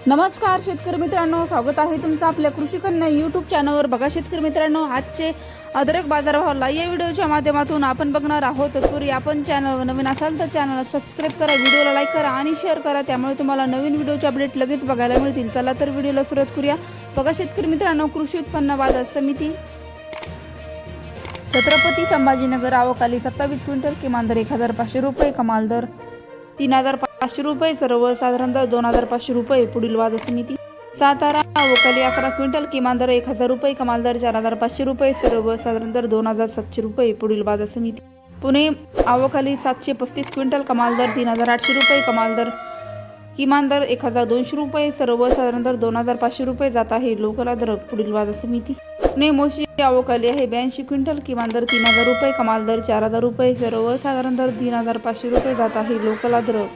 नमस्कार शेतकरी मित्रांनो, स्वागत आहे तुमचं आपल्या कृषी कन्या यूट्यूब चॅनलवर। बघा शेतकरी मित्रांनो, आजचे अद्रक बाजारभाव या व्हिडिओच्या माध्यमातून आपण बघणार आहोत। तत्पूर्वी आपण चॅनलवर नवीन असाल तर चॅनलला सबस्क्राईब करा, व्हिडिओला लाईक करा आणि शेअर करा, त्यामुळे तुम्हाला नवीन व्हिडिओचे अपडेट लगेच बघायला मिळतील। चला तर व्हिडिओला सुरुवात करूया। बघा शेतकरी मित्रांनो, कृषी उत्पन्न बाजार समिती छत्रपती संभाजीनगर आवकाली 27 क्विंटल, किमान दर 1500 रुपये, कमाल दर 3500 रुपये, सर्वसाधारण दर 2500 रुपये। पुढील बाजार समिती सातारा आवकाली 11 क्विंटल, किमान दर 1000 रुपये, कमाल दर 4500 रुपये, सर्वसाधारण दर 2700 रुपये। पुढील बाजार समिती पुणे आवकाली 735 क्विंटल, कमाल दर 3800 रुपये, किमान दर 1200 रुपये, सर्वसाधारण दर 2500 रुपये जात आहे लोकल अद्रक। पुढील बाजार समिती पुणे मोशी आवकाली आहे 82 क्विंटल, किमान दर 3000 रुपये, कमाल दर 4000 रुपये, सर्वसाधारण दर 3500 रुपये जात आहे लोकल अद्रक।